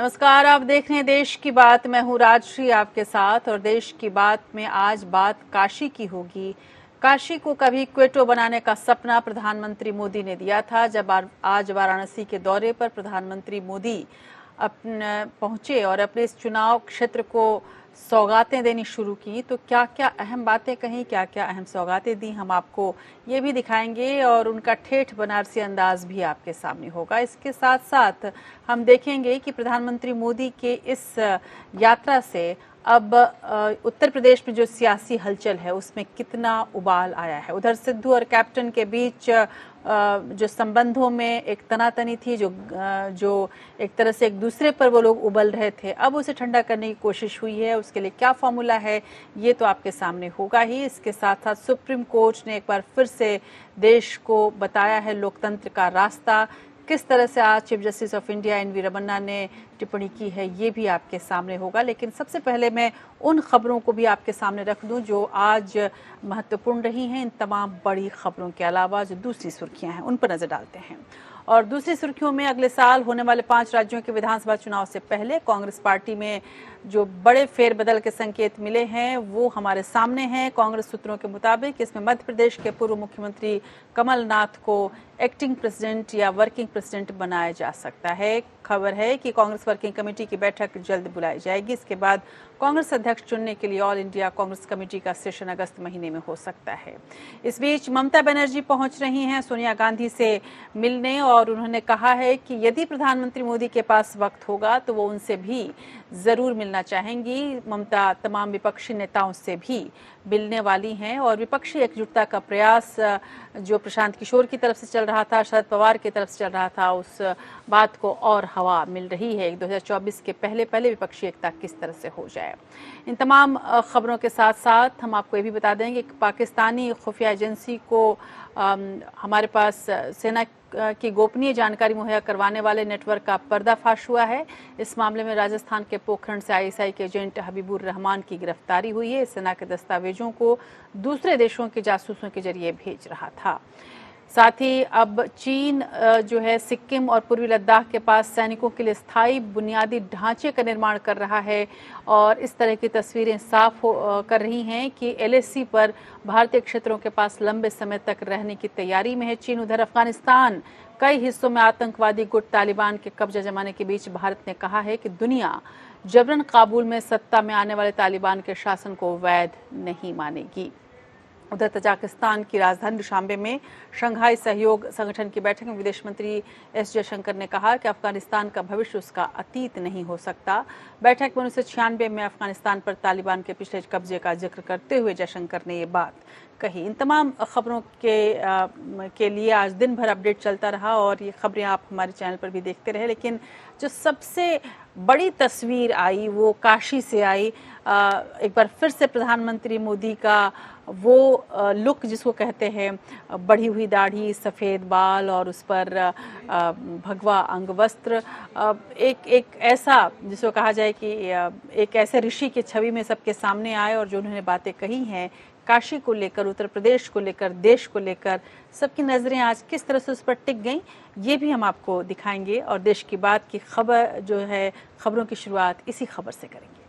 नमस्कार, आप देख रहे हैं देश की बात। मैं हूं राजश्री आपके साथ और देश की बात में आज बात काशी की होगी। काशी को कभी क्वेटो बनाने का सपना प्रधानमंत्री मोदी ने दिया था। जब आज वाराणसी के दौरे पर प्रधानमंत्री मोदी अपने पहुंचे और अपने इस चुनाव क्षेत्र को सौगातें देनी शुरू की, तो क्या क्या अहम बातें कहीं, क्या क्या अहम सौगातें दी, हम आपको ये भी दिखाएंगे और उनका ठेठ बनारसी अंदाज भी आपके सामने होगा। इसके साथ साथ हम देखेंगे कि प्रधानमंत्री मोदी के इस यात्रा से अब उत्तर प्रदेश में जो सियासी हलचल है उसमें कितना उबाल आया है। उधर सिद्धू और कैप्टन के बीच जो संबंधों में एक तनातनी थी, जो एक तरह से एक दूसरे पर वो लोग उबल रहे थे, अब उसे ठंडा करने की कोशिश हुई है। उसके लिए क्या फॉर्मूला है ये तो आपके सामने होगा ही। इसके साथ साथ सुप्रीम कोर्ट ने एक बार फिर से देश को बताया है लोकतंत्र का रास्ता। किस तरह से आज chief justice of India N V Ramana ने टिप्पणी की है ये भी आपके सामने होगा। लेकिन सबसे पहले मैं उन खबरों को भी आपके सामने रख दूं जो आज महत्वपूर्ण रही हैं। इन तमाम बड़ी खबरों के अलावा जो दूसरी सुर्खियां हैं उन पर नजर डालते हैं। और दूसरी सुर्खियों में अगले साल होने वाले 5 राज्यों के विधानसभा चुनाव से पहले कांग्रेस पार्टी में जो बड़े फेरबदल के संकेत मिले हैं वो हमारे सामने हैं। कांग्रेस सूत्रों के मुताबिक इसमें मध्य प्रदेश के पूर्व मुख्यमंत्री कमलनाथ को एक्टिंग प्रेसिडेंट या वर्किंग प्रेसिडेंट बनाया जा सकता है। खबर है कि कांग्रेस वर्किंग कमेटी की बैठक जल्द बुलाई जाएगी। इसके बाद कांग्रेस अध्यक्ष चुनने के लिए ऑल इंडिया कांग्रेस कमेटी का सेशन अगस्त महीने में हो सकता है। इस बीच ममता बनर्जी पहुंच रही हैं सोनिया गांधी से मिलने और उन्होंने कहा है कि यदि प्रधानमंत्री मोदी के पास वक्त होगा तो वो उनसे भी जरूर मिलना चाहेंगी। ममता तमाम विपक्षी नेताओं से भी मिलने वाली हैं और विपक्षी एकजुटता का प्रयास जो प्रशांत किशोर की तरफ से चल रहा था, शरद पवार की तरफ से चल रहा था, उस बात को और हवा मिल रही है। 2024 के पहले विपक्षी एकता किस तरह से हो जाए। इन तमाम खबरों के साथ साथ हम आपको ये भी बता देंगे कि पाकिस्तानी खुफिया एजेंसी को हमारे पास सेना की गोपनीय जानकारी मुहैया करवाने वाले नेटवर्क का पर्दाफाश हुआ है। इस मामले में राजस्थान के पोखरण से आईएसआई के एजेंट हबीबुर रहमान की गिरफ्तारी हुई है। सेना के दस्तावेजों को दूसरे देशों के जासूसों के जरिए भेज रहा था। साथ ही अब चीन जो है सिक्किम और पूर्वी लद्दाख के पास सैनिकों के लिए स्थायी बुनियादी ढांचे का निर्माण कर रहा है और इस तरह की तस्वीरें साफ कर रही हैं कि एलएसी पर भारतीय क्षेत्रों के पास लंबे समय तक रहने की तैयारी में है चीन। उधर अफगानिस्तान कई हिस्सों में आतंकवादी गुट तालिबान के कब्जा जमाने के बीच भारत ने कहा है कि दुनिया जबरन काबुल में सत्ता में आने वाले तालिबान के शासन को वैध नहीं मानेगी। उधर तजाकिस्तान की राजधानी दुशांबे में शंघाई सहयोग संगठन की बैठक में विदेश मंत्री एस जयशंकर ने कहा कि अफगानिस्तान का भविष्य उसका अतीत नहीं हो सकता। बैठक में 1996 में अफगानिस्तान पर तालिबान के पिछले कब्जे का जिक्र करते हुए जयशंकर ने ये बात कही। इन तमाम खबरों के लिए आज दिन भर अपडेट चलता रहा और ये खबरें आप हमारे चैनल पर भी देखते रहे। लेकिन जो सबसे बड़ी तस्वीर आई वो काशी से आई। एक बार फिर से प्रधानमंत्री मोदी का वो लुक जिसको कहते हैं बढ़ी हुई दाढ़ी, सफ़ेद बाल और उस पर भगवा अंग वस्त्र, एक ऐसा जिसको कहा जाए कि एक ऐसे ऋषि की छवि में सबके सामने आए और जो उन्होंने बातें कही हैं काशी को लेकर, उत्तर प्रदेश को लेकर, देश को लेकर, सबकी नज़रें आज किस तरह से उस पर टिक गईं ये भी हम आपको दिखाएंगे। और देश की बात की खबर जो है, खबरों की शुरुआत इसी खबर से करेंगे।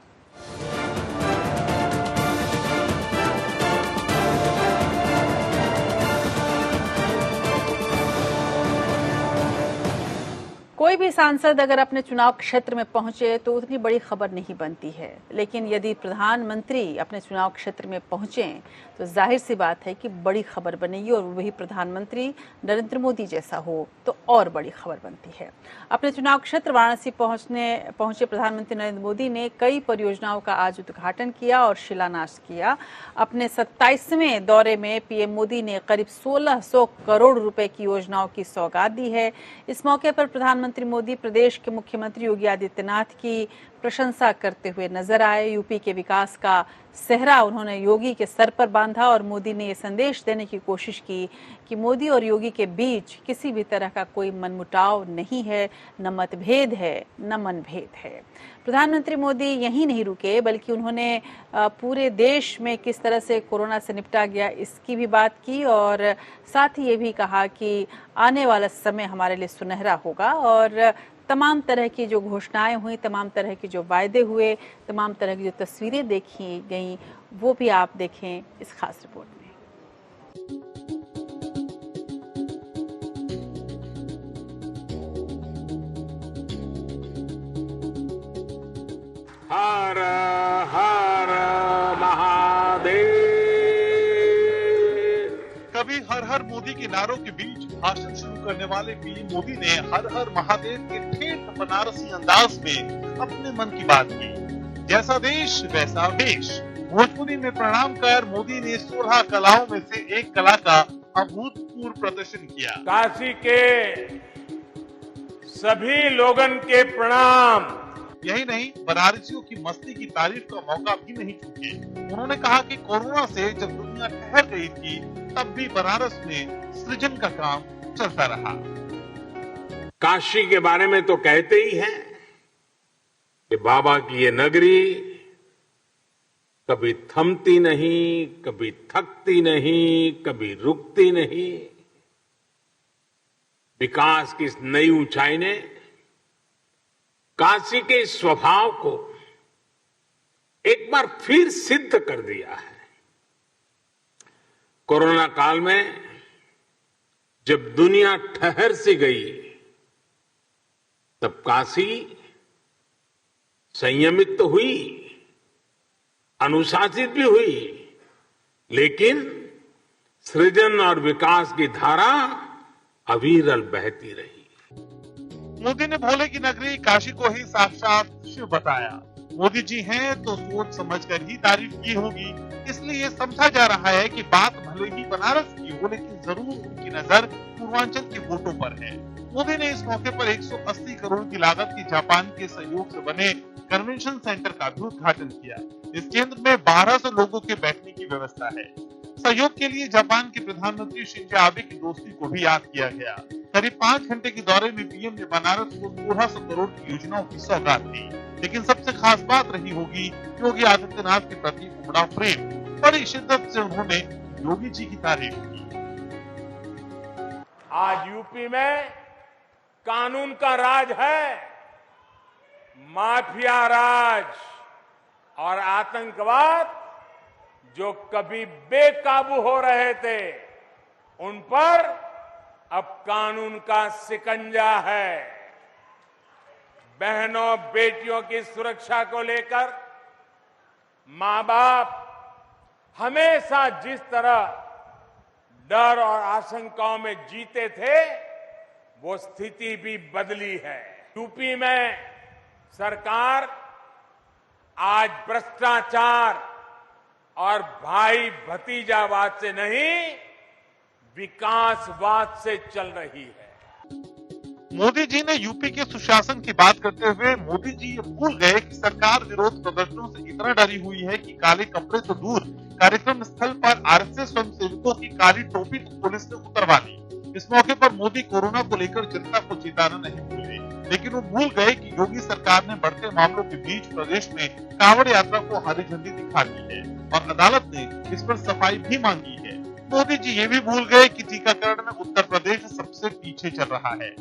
कोई भी सांसद अगर अपने चुनाव क्षेत्र में पहुंचे तो उतनी बड़ी खबर नहीं बनती है, लेकिन यदि प्रधानमंत्री अपने चुनाव क्षेत्र में पहुंचे तो जाहिर सी बात है कि बड़ी खबर बनेगी और वही प्रधानमंत्री नरेंद्र मोदी जैसा हो तो और बड़ी खबर बनती है। अपने चुनाव क्षेत्र वाराणसी पहुंचे प्रधानमंत्री नरेंद्र मोदी ने कई परियोजनाओं का आज उद्घाटन किया और शिलान्यास किया। अपने 27वें दौरे में पीएम मोदी ने करीब 1600 करोड़ रुपए की योजनाओं की सौगात दी है। इस मौके पर प्रधानमंत्री मोदी प्रदेश के मुख्यमंत्री योगी आदित्यनाथ की प्रशंसा करते हुए नजर आए। यूपी के विकास का सेहरा उन्होंने योगी के सर पर बांधा और मोदी ने ये संदेश देने की कोशिश की कि मोदी और योगी के बीच किसी भी तरह का कोई मनमुटाव नहीं है, न मतभेद है, न मनभेद है। प्रधानमंत्री मोदी यहीं नहीं रुके बल्कि उन्होंने पूरे देश में किस तरह से कोरोना से निपटा गया इसकी भी बात की और साथ ही ये भी कहा कि आने वाला समय हमारे लिए सुनहरा होगा और तमाम तरह की जो घोषणाएं हुई, तमाम तरह के जो वायदे हुए, तमाम तरह की जो तस्वीरें देखी गईं, वो भी आप देखें इस खास रिपोर्ट में। हर हर महादेव। कभी हर हर मोदी के नारों के बीच भाषण शुरू करने वाले पीएम मोदी ने हर हर महादेव के ठेठ बनारसी अंदाज में अपने मन की बात की। जैसा देश वैसा वेश। भोजपुरी में प्रणाम कर मोदी ने 16 कलाओं में से एक कला का अभूतपूर्व प्रदर्शन किया। काशी के सभी लोगन के प्रणाम। यही नहीं, बनारसियों की मस्ती की तारीफ का मौका भी नहीं चूके। उन्होंने कहा कि कोरोना से जब दुनिया ठहर गई थी, तब भी बनारस में सृजन का काम चलता रहा। काशी के बारे में तो कहते ही हैं कि बाबा की ये नगरी कभी थमती नहीं, कभी थकती नहीं, कभी रुकती नहीं। विकास की इस नई ऊंचाई ने काशी के इस स्वभाव को एक बार फिर सिद्ध कर दिया है। कोरोना काल में जब दुनिया ठहर सी गई, तब काशी संयमित तो हुई, अनुशासित भी हुई, लेकिन सृजन और विकास की धारा अविरल बहती रही। मोदी ने भोले की नगरी काशी को ही साक्षात शिव बताया। मोदी जी हैं तो सोच समझकर ही तारीफ की होगी, इसलिए ये समझा जा रहा है कि बात भले ही बनारस की हो, लेकिन जरूर उनकी नजर पूर्वांचल के वोटों पर है। मोदी ने इस मौके पर 180 करोड़ की लागत की जापान के सहयोग से बने कन्वेंशन सेंटर का भी उद्घाटन किया। इस केंद्र में 1200 लोगों के बैठने की व्यवस्था है। सहयोग के लिए जापान के प्रधानमंत्री शिंजो आबे की दोस्ती को भी याद किया गया। करीब 5 घंटे के दौरे में पीएम ने बनारस को 1600 करोड़ की योजनाओं की सौगात दी। लेकिन सबसे खास बात रही होगी योगी आदित्यनाथ के प्रति उमड़ा प्रेम। बड़ी शिद्दत से उन्होंने योगी जी की तारीफ की। आज यूपी में कानून का राज है, माफिया राज और आतंकवाद जो कभी बेकाबू हो रहे थे, उन पर अब कानून का शिकंजा है। बहनों बेटियों की सुरक्षा को लेकर मां बाप हमेशा जिस तरह डर और आशंकाओं में जीते थे, वो स्थिति भी बदली है। यूपी में सरकार आज भ्रष्टाचार और भाई भतीजावाद से नहीं, विकासवाद से चल रही है। मोदी जी ने यूपी के सुशासन की बात करते हुए मोदी जी ये भूल गए कि सरकार विरोध प्रदर्शनों से इतना डरी हुई है कि काले कपड़े तो दूर, कार्यक्रम स्थल पर आरएसएस स्वयंसेवकों की काली टोपी तो पुलिस ने उतरवा ली। इस मौके पर मोदी कोरोना को लेकर जनता को चेताना नहीं भूले, लेकिन वो भूल गए कि योगी सरकार ने बढ़ते मामलों के बीच प्रदेश में कांवड़ यात्रा को हरी झंडी दिखा दी है और अदालत ने इस पर सफाई भी मांगी है। मोदी जी ये भी भूल गए कि टीकाकरण में उत्तर प्रदेश सबसे पीछे चल रहा है।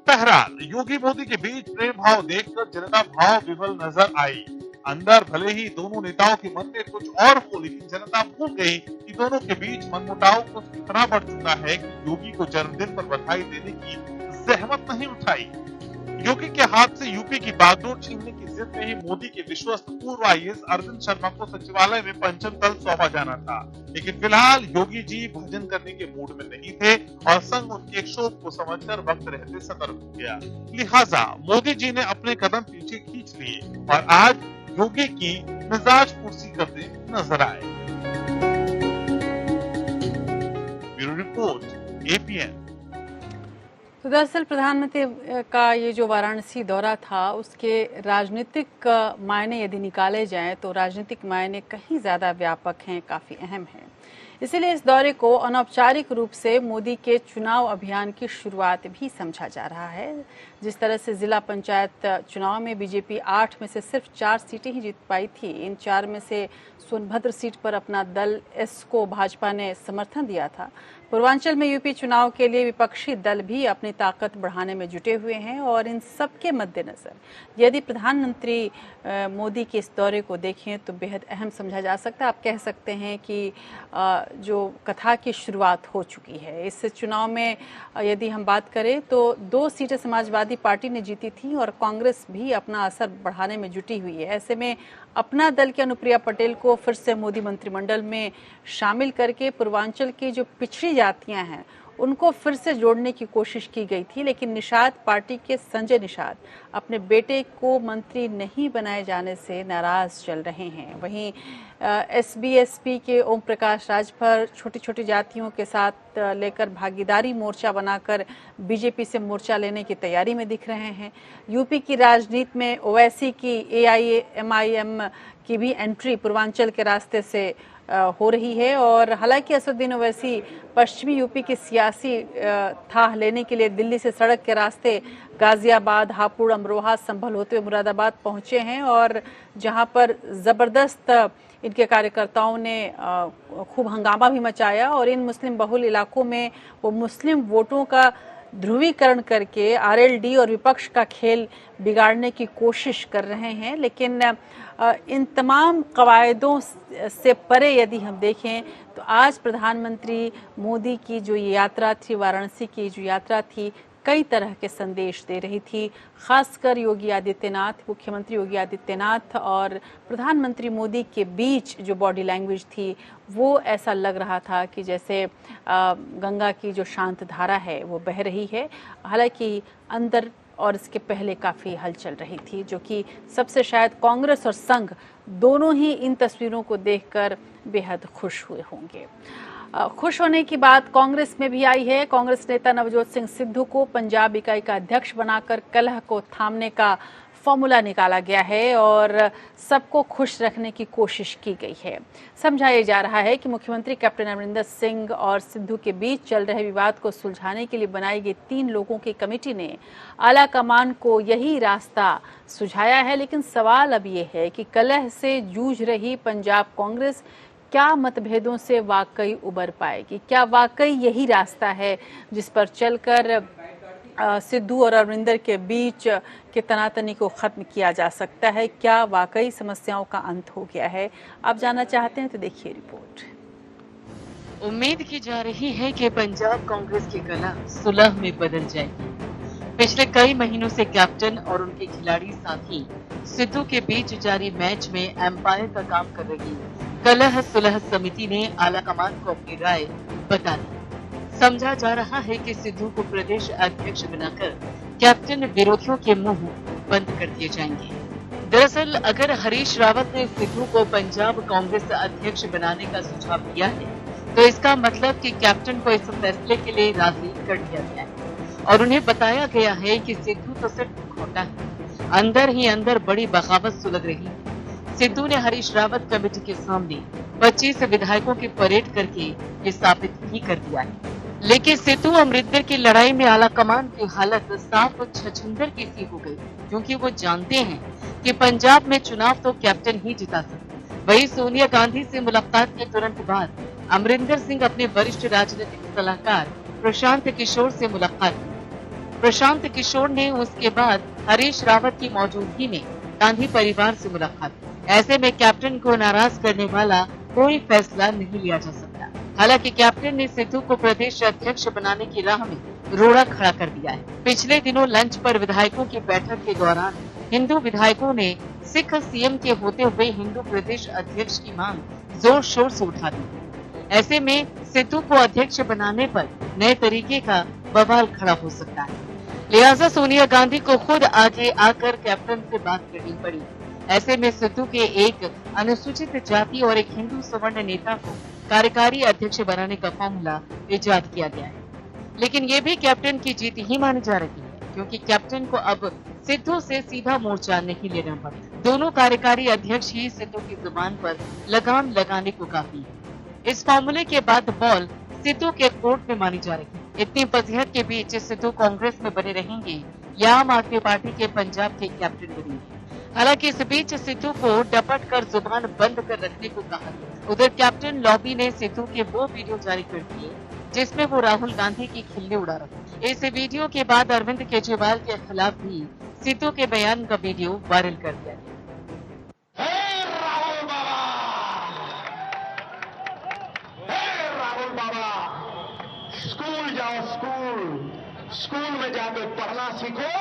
बहरहाल योगी मोदी के बीच प्रेम भाव देखकर जनता भाव विवल नजर आई। अंदर भले ही दोनों नेताओं के मन में कुछ और हो, लेकिन जनता भूल गई कि दोनों के बीच मनमुटाव कुछ इतना बढ़ चुका है कि योगी को जन्मदिन पर बधाई देने की जहमत नहीं उठाई। योगी के हाथ से यूपी की बागडोर छीनने की जिद में ही मोदी के विश्वस्त पूर्व आईएएस अरविंद शर्मा को सचिवालय में पंचम तल सौंपा जाना था, लेकिन फिलहाल योगी जी भजन करने के मूड में नहीं थे और संघ उनके क्षोभ को समझकर वक्त रहते सतर्क हो गया। लिहाजा मोदी जी ने अपने कदम पीछे खींच लिए और आज योगी की मिजाज कुर्सी करते नजर आए। Bureau report, APN. तो दरअसल प्रधानमंत्री का ये जो वाराणसी दौरा था, उसके राजनीतिक मायने यदि निकाले जाएं तो राजनीतिक मायने कहीं ज़्यादा व्यापक हैं, काफ़ी अहम हैं। इसीलिए इस दौरे को अनौपचारिक रूप से मोदी के चुनाव अभियान की शुरुआत भी समझा जा रहा है। जिस तरह से जिला पंचायत चुनाव में बीजेपी 8 में से सिर्फ 4 सीटें ही जीत पाई थी, इन 4 में से सोनभद्र सीट पर अपना दल एस को भाजपा ने समर्थन दिया था। पूर्वांचल में यूपी चुनाव के लिए विपक्षी दल भी अपनी ताकत बढ़ाने में जुटे हुए हैं और इन सब के मद्देनजर यदि प्रधानमंत्री मोदी के इस दौरे को देखें तो बेहद अहम समझा जा सकता है। आप कह सकते हैं कि जो कथा की शुरुआत हो चुकी है। इस चुनाव में यदि हम बात करें तो 2 सीटें समाजवादी पार्टी ने जीती थी और कांग्रेस भी अपना असर बढ़ाने में जुटी हुई है। ऐसे में अपना दल की अनुप्रिया पटेल को फिर से मोदी मंत्रिमंडल में शामिल करके पूर्वांचल की जो पिछड़ी जातियां हैं उनको फिर से जोड़ने की कोशिश की गई थी, लेकिन निषाद पार्टी के संजय निषाद अपने बेटे को मंत्री नहीं बनाए जाने से नाराज चल रहे हैं। वहीं एसबीएसपी के ओम प्रकाश राजभर छोटी छोटी जातियों के साथ लेकर भागीदारी मोर्चा बनाकर बीजेपी से मोर्चा लेने की तैयारी में दिख रहे हैं। यूपी की राजनीति में ओवैसी की एआईएमआईएम की भी एंट्री पूर्वांचल के रास्ते से हो रही है और हालांकि असदुद्दीन ओवैसी पश्चिमी यूपी की सियासी थाह लेने के लिए दिल्ली से सड़क के रास्ते गाजियाबाद, हापुड़, अमरोहा, संभल होते हुए मुरादाबाद पहुंचे हैं और जहां पर जबरदस्त इनके कार्यकर्ताओं ने खूब हंगामा भी मचाया और इन मुस्लिम बहुल इलाकों में वो मुस्लिम वोटों का ध्रुवीकरण करके आरएलडी और विपक्ष का खेल बिगाड़ने की कोशिश कर रहे हैं। लेकिन इन तमाम कवायदों से परे यदि हम देखें तो आज प्रधानमंत्री मोदी की जो ये यात्रा थी, वाराणसी की जो यात्रा थी, कई तरह के संदेश दे रही थी। खासकर योगी आदित्यनाथ, मुख्यमंत्री योगी आदित्यनाथ और प्रधानमंत्री मोदी के बीच जो बॉडी लैंग्वेज थी वो ऐसा लग रहा था कि जैसे गंगा की जो शांत धारा है वो बह रही है। हालांकि अंदर और इसके पहले काफ़ी हलचल रही थी, जो कि सबसे शायद कांग्रेस और संघ दोनों ही इन तस्वीरों को देखकर बेहद खुश हुए होंगे। खुश होने की बात कांग्रेस में भी आई है। कांग्रेस नेता नवजोत सिंह सिद्धू को पंजाब इकाई का अध्यक्ष बनाकर कलह को थामने का फॉर्मूला निकाला गया है और सबको खुश रखने की कोशिश की गई है। समझाया जा रहा है कि मुख्यमंत्री कैप्टन अमरिंदर सिंह और सिद्धू के बीच चल रहे विवाद को सुलझाने के लिए बनाई गई 3 लोगों की कमेटी ने आला कमान को यही रास्ता सुझाया है। लेकिन सवाल अब ये है कि कलह से जूझ रही पंजाब कांग्रेस क्या मतभेदों से वाकई उबर पाएगी? क्या वाकई यही रास्ता है जिस पर चलकर सिद्धू और अमरिंदर के बीच के तनातनी को खत्म किया जा सकता है? क्या वाकई समस्याओं का अंत हो गया है? आप जानना चाहते हैं तो देखिए रिपोर्ट। उम्मीद की जा रही है कि पंजाब कांग्रेस की कलह सुलह में बदल जाएगी। पिछले कई महीनों से कैप्टन और उनके खिलाड़ी साथी सिद्धू के बीच जारी मैच में एम्पायर का काम कर रही कलह सुलह समिति ने आलाकमान को अपनी राय बता दी। समझा जा रहा है कि सिद्धू को प्रदेश अध्यक्ष बनाकर कैप्टन विरोधियों के मुंह बंद कर दिए जाएंगे। दरअसल अगर हरीश रावत ने सिद्धू को पंजाब कांग्रेस अध्यक्ष बनाने का सुझाव दिया है तो इसका मतलब कि कैप्टन को इस फैसले के लिए राजी कर दिया गया है और उन्हें बताया गया है कि सिद्धू तो सिर्फ खोटा है, अंदर ही अंदर बड़ी बगावत सुलग रही है। सिद्धू ने हरीश रावत कमेटी के सामने 25 विधायकों की परेड करके ये साबित भी कर दिया है। लेकिन सिद्धू अमरिंदर की लड़ाई में आलाकमान की हालत साफ छछूंदर की सी हो गई, क्योंकि वो जानते हैं कि पंजाब में चुनाव तो कैप्टन ही जिता सकते। वहीं सोनिया गांधी से मुलाकात के तुरंत बाद अमरिंदर सिंह अपने वरिष्ठ राजनीतिक सलाहकार प्रशांत किशोर से मुलाकात की। प्रशांत किशोर ने उसके बाद हरीश रावत की मौजूदगी में गांधी परिवार से मुलाकात की। ऐसे में कैप्टन को नाराज करने वाला कोई फैसला नहीं लिया जा सकता। हालांकि कैप्टन ने सिद्धू को प्रदेश अध्यक्ष बनाने की राह में रोड़ा खड़ा कर दिया है। पिछले दिनों लंच पर विधायकों की बैठक के दौरान हिंदू विधायकों ने सिख सीएम के होते हुए हिंदू प्रदेश अध्यक्ष की मांग जोर शोर से उठा दी। ऐसे में सिद्धू को अध्यक्ष बनाने पर नए तरीके का बवाल खड़ा हो सकता है। लिहाजा सोनिया गांधी को खुद आगे आकर कैप्टन से बात करनी पड़ी। ऐसे में सिद्धू के एक अनुसूचित जाति और एक हिंदू सवर्ण नेता को कार्यकारी अध्यक्ष बनाने का फॉर्मूला इजाद किया गया है। लेकिन ये भी कैप्टन की जीत ही मानी जा रही है, क्योंकि कैप्टन को अब सिद्धू से सीधा मोर्चा नहीं लेना पड़ता। दोनों कार्यकारी अध्यक्ष ही सिद्धू की जुबान पर लगाम लगाने को काफी है। इस फार्मूले के बाद बॉल सिद्धू के कोर्ट में मानी जा रही है। इतनी पसीहत के बीच सिद्धू कांग्रेस में बने रहेंगे या आम आदमी पार्टी के पंजाब के कैप्टन बनेंगे। हालांकि इस बीच सिद्धू को डपट कर जुबान बंद कर रखने को कहा। उधर कैप्टन लॉबी ने सिद्धू के वो वीडियो जारी कर दिए जिसमें वो राहुल गांधी की खिल्ली उड़ा रहा। इस वीडियो के बाद अरविंद केजरीवाल के खिलाफ भी सिद्धू के बयान का वीडियो वायरल कर दिया गया। राहुल बाबा, स्कूल जाओ, स्कूल में जाकर पढ़ना सीखो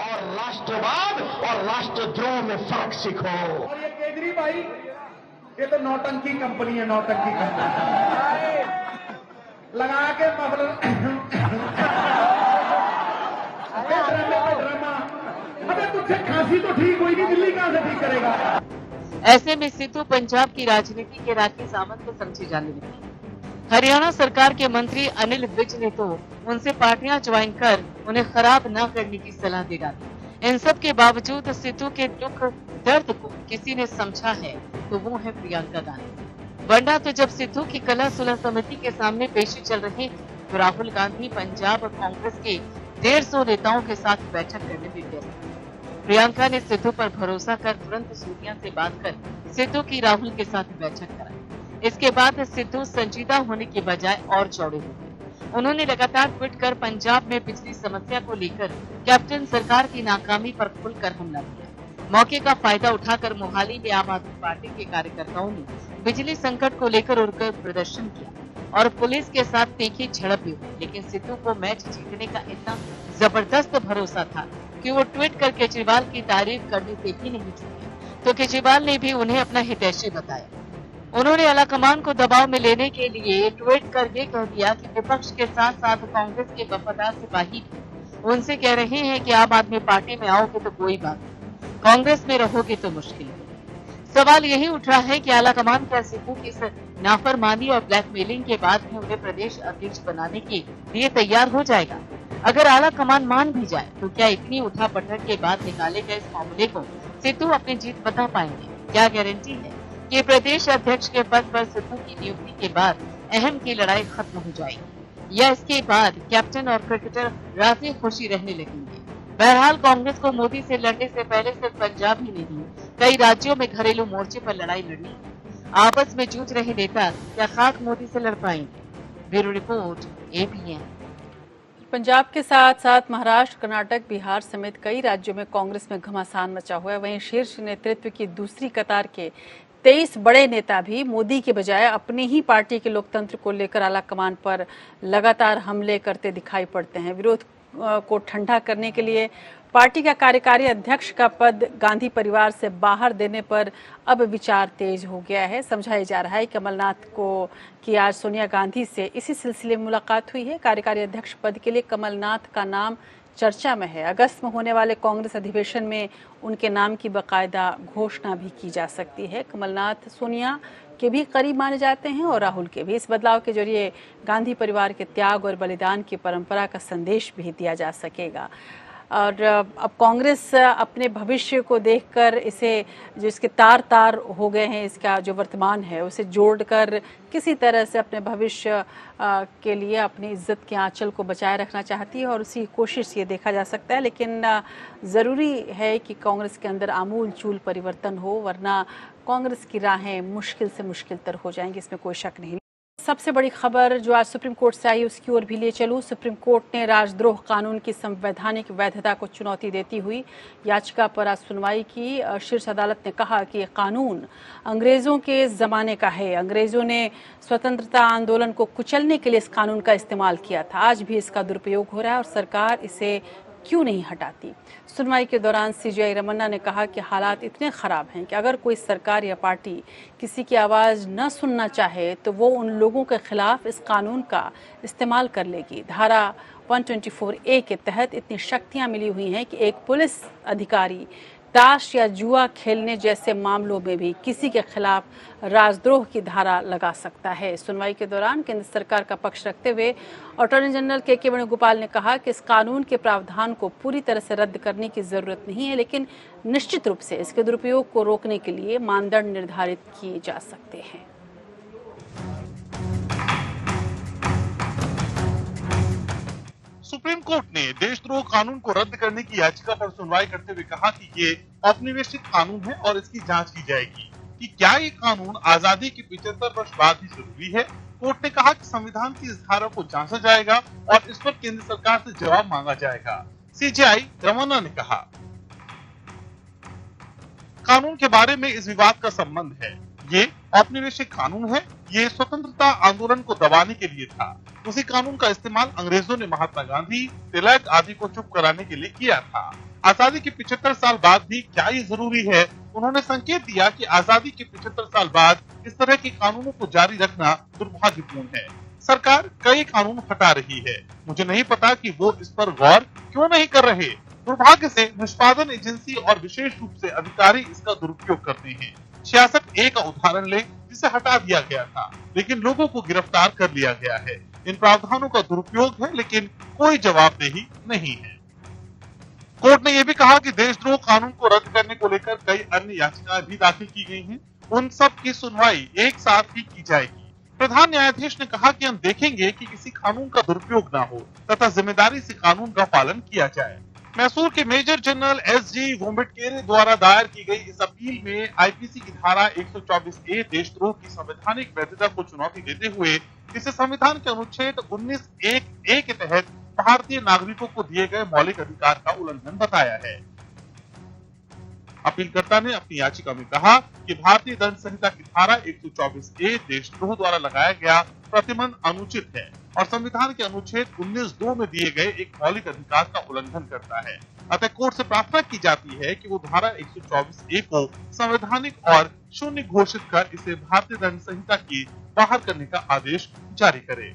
और राष्ट्रवाद और राष्ट्रद्रोह में फर्क सीखो। और ये केजरी भाई, ये तो नौटंकी कंपनी है, नौटंकी कंपनी लगा के ड्रामा। अबे तुझसे खांसी तो ठीक हुई नहीं, दिल्ली कहां से ठीक करेगा। ऐसे में सिद्धू पंजाब की राजनीति के राखी सावंत को समझे जाने लगे। हरियाणा सरकार के मंत्री अनिल विज ने तो उनसे पार्टियां ज्वाइन कर उन्हें खराब न करने की सलाह दे डाली। इन सब के बावजूद सिद्धू के दुख दर्द को किसी ने समझा है तो वो है प्रियंका गांधी। वरना तो जब सिद्धू की कला सुलह समिति के सामने पेशी चल रही थी तो राहुल गांधी पंजाब और कांग्रेस के 150 नेताओं के साथ बैठक करने में व्यस्त। प्रियंका ने सिद्धू पर भरोसा कर तुरंत सूर्या से बात कर सिद्धू की राहुल के साथ बैठक कराई। इसके बाद सिद्धू संजीदा होने के बजाय और चौड़े हो गए। उन्होंने लगातार ट्वीट कर पंजाब में बिजली समस्या को लेकर कैप्टन सरकार की नाकामी पर खुलकर हमला किया। मौके का फायदा उठाकर मोहाली में आम आदमी पार्टी के कार्यकर्ताओं ने बिजली संकट को लेकर उड़कर प्रदर्शन किया और पुलिस के साथ तीखी झड़प भी हुई। लेकिन सिद्धू को मैच जीतने का इतना जबरदस्त भरोसा था कि वो ट्वीट कर केजरीवाल की तारीफ करने से भी नहीं चूके, तो केजरीवाल ने भी उन्हें अपना हितैषी बताया। उन्होंने आलाकमान को दबाव में लेने के लिए ट्वीट कर ये कह दिया कि विपक्ष के साथ साथ कांग्रेस के वफादार सिपाही भी उनसे कह रहे हैं कि आम आदमी पार्टी में आओगे तो कोई बात नहीं, कांग्रेस में रहोगे तो मुश्किल है। सवाल यही उठ रहा है कि आलाकमान क्या सिद्धू की इस नाफरमानी और ब्लैकमेलिंग के बाद भी उन्हें प्रदेश अध्यक्ष बनाने के लिए तैयार हो जाएगा। अगर आलाकमान मान भी जाए तो क्या इतनी उठापटक के बाद निकाले गए इस मामले को सिद्धू अपनी जीत बता पाएंगे? क्या गारंटी है कि प्रदेश अध्यक्ष के पद पर सिद्धू की नियुक्ति के बाद अहम की लड़ाई खत्म हो जाएगी या इसके बाद कैप्टन और क्रिकेटर राजी खुशी रहने लगेंगे? बहरहाल कांग्रेस को मोदी से लड़ने से पहले सिर्फ पंजाब ही नहीं कई राज्यों में घरेलू मोर्चे पर लड़ाई लड़नी। आपस में जूझ रहे नेता क्या खाक मोदी से लड़ पाएंगे? Bureau report, APN। पंजाब के साथ साथ महाराष्ट्र, कर्नाटक, बिहार समेत कई राज्यों में कांग्रेस में घमासान मचा हुआ है। वहीं शीर्ष नेतृत्व की दूसरी कतार के 23 बड़े नेता भी मोदी के बजाय अपनी ही पार्टी के लोकतंत्र को लेकर आलाकमान पर लगातार हमले करते दिखाई पड़ते हैं। विरोध को ठंडा करने के लिए पार्टी का कार्यकारी अध्यक्ष का पद गांधी परिवार से बाहर देने पर अब विचार तेज हो गया है। समझाया जा रहा है कि कमलनाथ की आज सोनिया गांधी से इसी सिलसिले में मुलाकात हुई है। कार्यकारी अध्यक्ष पद के लिए कमलनाथ का नाम चर्चा में है। अगस्त में होने वाले कांग्रेस अधिवेशन में उनके नाम की बाकायदा घोषणा भी की जा सकती है। कमलनाथ सोनिया के भी करीब माने जाते हैं और राहुल के भी। इस बदलाव के जरिए गांधी परिवार के त्याग और बलिदान की परंपरा का संदेश भी दिया जा सकेगा। और अब कांग्रेस अपने भविष्य को देखकर इसे जो इसके तार हो गए हैं, इसका जो वर्तमान है उसे जोड़कर किसी तरह से अपने भविष्य के लिए अपनी इज्जत के आंचल को बचाए रखना चाहती है और उसी कोशिश ये देखा जा सकता है। लेकिन ज़रूरी है कि कांग्रेस के अंदर आमूल चूल परिवर्तन हो, वरना कांग्रेस की राहें मुश्किल से मुश्किल तर हो जाएंगी, इसमें कोई शक नहीं। सबसे बड़ी खबर जो आज सुप्रीम कोर्ट से आई उसकी ओर भी ले चलूं। सुप्रीम कोर्ट ने राजद्रोह कानून की संवैधानिक वैधता को चुनौती देती हुई याचिका पर आज सुनवाई की। शीर्ष अदालत ने कहा कि ये कानून अंग्रेजों के ज़माने का है। अंग्रेजों ने स्वतंत्रता आंदोलन को कुचलने के लिए इस कानून का इस्तेमाल किया था। आज भी इसका दुरुपयोग हो रहा है और सरकार इसे क्यों नहीं हटाती। सुनवाई के दौरान CJI रमन्ना ने कहा कि हालात इतने ख़राब हैं कि अगर कोई सरकार या पार्टी किसी की आवाज़ न सुनना चाहे तो वो उन लोगों के खिलाफ इस कानून का इस्तेमाल कर लेगी। धारा 124A के तहत इतनी शक्तियां मिली हुई हैं कि एक पुलिस अधिकारी ताश या जुआ खेलने जैसे मामलों में भी किसी के खिलाफ राजद्रोह की धारा लगा सकता है। सुनवाई के दौरान केंद्र सरकार का पक्ष रखते हुए अटॉर्नी जनरल के वेणुगोपाल ने कहा कि इस कानून के प्रावधान को पूरी तरह से रद्द करने की जरूरत नहीं है, लेकिन निश्चित रूप से इसके दुरुपयोग को रोकने के लिए मानदंड निर्धारित किए जा सकते हैं। कोर्ट ने देशद्रोह कानून को रद्द करने की याचिका पर सुनवाई करते हुए कहा कि ये औपनिवेशिक कानून है और इसकी जांच की जाएगी कि क्या ये कानून आजादी के 75 वर्ष बाद भी जरूरी है। कोर्ट ने कहा कि संविधान की इस धारा को जांचा जाएगा और इस पर केंद्र सरकार से जवाब मांगा जाएगा। सीजेआई रमन्ना ने कहा, कानून के बारे में इस विवाद का संबंध है। ये औपनिवेशिक कानून है, ये स्वतंत्रता आंदोलन को दबाने के लिए था। उसी कानून का इस्तेमाल अंग्रेजों ने महात्मा गांधी, तिलक आदि को चुप कराने के लिए किया था। आजादी के 75 साल बाद भी क्या ये जरूरी है? उन्होंने संकेत दिया कि आजादी के 75 साल बाद इस तरह के कानूनों को जारी रखना दुर्भाग्यपूर्ण है। सरकार कई कानून हटा रही है, मुझे नहीं पता कि वो इस पर गौर क्यों नहीं कर रहे। दुर्भाग्य से निष्पादन एजेंसी और विशेष रूप से अधिकारी इसका दुरुपयोग करते हैं। 66A का उदाहरण ले, जिसे हटा दिया गया था लेकिन लोगों को गिरफ्तार कर लिया गया है। इन प्रावधानों का दुरुपयोग है लेकिन कोई जवाबदेही नहीं है। कोर्ट ने यह भी कहा कि देशद्रोह कानून को रद्द करने को लेकर कई अन्य याचिकाएं भी दाखिल की गई हैं। उन सब की सुनवाई एक साथ ही की जाएगी। प्रधान न्यायाधीश ने कहा कि हम देखेंगे कि किसी कानून का दुरुपयोग न हो तथा जिम्मेदारी से कानून का पालन किया जाए। मैसूर के मेजर जनरल SG वोम्बटकेरे द्वारा दायर की गई इस अपील में आईपीसी की धारा 124A देशद्रोह की संवैधानिक वैधता को चुनौती देते हुए इसे संविधान के अनुच्छेद 19(1)(a) के तहत भारतीय नागरिकों को दिए गए मौलिक अधिकार का उल्लंघन बताया है। अपीलकर्ता ने अपनी याचिका में कहा कि भारतीय दंड संहिता की धारा 124A देशद्रोह द्वारा लगाया गया प्रतिबंध अनुचित है और संविधान के अनुच्छेद 19(2) में दिए गए एक मौलिक अधिकार का उल्लंघन करता है। अतः कोर्ट से प्रार्थना की जाती है कि वो धारा 124A को संवैधानिक और शून्य घोषित कर इसे भारतीय दंड संहिता की बाहर करने का आदेश जारी करे।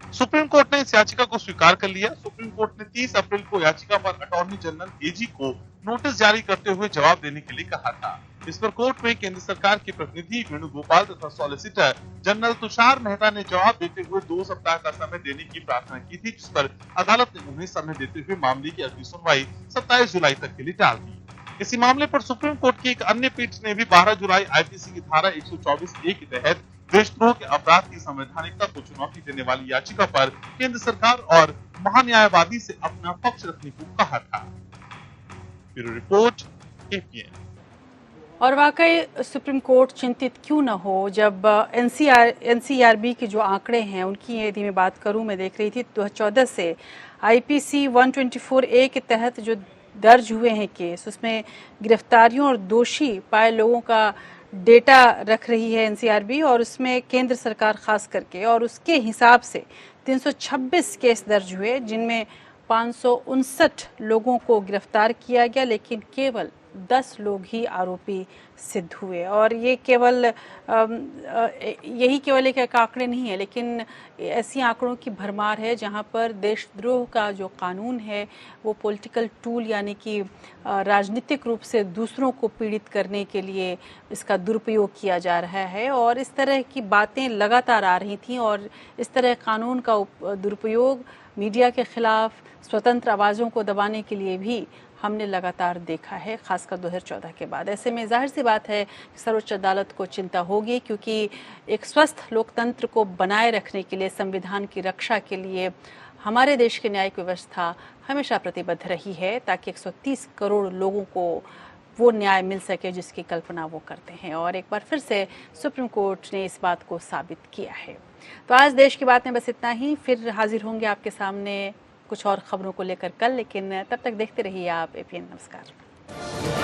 सुप्रीम कोर्ट ने इस याचिका को स्वीकार कर लिया। सुप्रीम कोर्ट ने 30 अप्रैल को याचिका पर अटॉर्नी जनरल AG को नोटिस जारी करते हुए जवाब देने के लिए कहा था। इस पर कोर्ट में केंद्र सरकार के प्रतिनिधि वेणुगोपाल तथा सॉलिसिटर जनरल तुषार मेहता ने जवाब देते हुए 2 सप्ताह का समय देने की प्रार्थना की थी, जिस पर अदालत ने उन्हें समय देते हुए मामले की अगली सुनवाई 27 जुलाई तक के लिए टाल दी। इसी मामले पर सुप्रीम कोर्ट की एक अन्य पीठ ने भी 12 जुलाई आईपीसी की धारा 124A के तहत देशद्रोह के अपराध की संवैधानिकता को चुनौती देने वाली याचिका पर केंद्र सरकार और महान्यायवादी से अपना पक्ष रखने को कहा था। Bureau report KPN। और वाकई सुप्रीम कोर्ट चिंतित क्यों न हो जब NCRB के जो आंकड़े हैं उनकी यदि मैं बात करूं, मैं देख रही थी 2014 से IPC 124A के तहत जो दर्ज हुए हैं केस, उसमें गिरफ्तारियों और दोषी पाए लोगों का डेटा रख रही है NCRB और उसमें केंद्र सरकार खास करके, और उसके हिसाब से 326 केस दर्ज हुए जिनमें 559 लोगों को गिरफ्तार किया गया, लेकिन केवल 10 लोग ही आरोपी सिद्ध हुए। और ये केवल यही केवल एक आंकड़े नहीं है, लेकिन ऐसी आंकड़ों की भरमार है जहां पर देशद्रोह का जो कानून है वो पॉलिटिकल टूल यानी कि राजनीतिक रूप से दूसरों को पीड़ित करने के लिए इसका दुरुपयोग किया जा रहा है। और इस तरह की बातें लगातार आ रही थीं और इस तरह कानून का दुरुपयोग मीडिया के खिलाफ स्वतंत्र आवाज़ों को दबाने के लिए भी हमने लगातार देखा है, खासकर 2014 के बाद। ऐसे में जाहिर सी बात है कि सर्वोच्च अदालत को चिंता होगी, क्योंकि एक स्वस्थ लोकतंत्र को बनाए रखने के लिए, संविधान की रक्षा के लिए हमारे देश की न्यायिक व्यवस्था हमेशा प्रतिबद्ध रही है ताकि 130 करोड़ लोगों को वो न्याय मिल सके जिसकी कल्पना वो करते हैं। और एक बार फिर से सुप्रीम कोर्ट ने इस बात को साबित किया है। तो आज देश की बात में बस इतना ही। फिर हाजिर होंगे आपके सामने कुछ और खबरों को लेकर कल, लेकिन तब तक देखते रहिए आप APN। नमस्कार।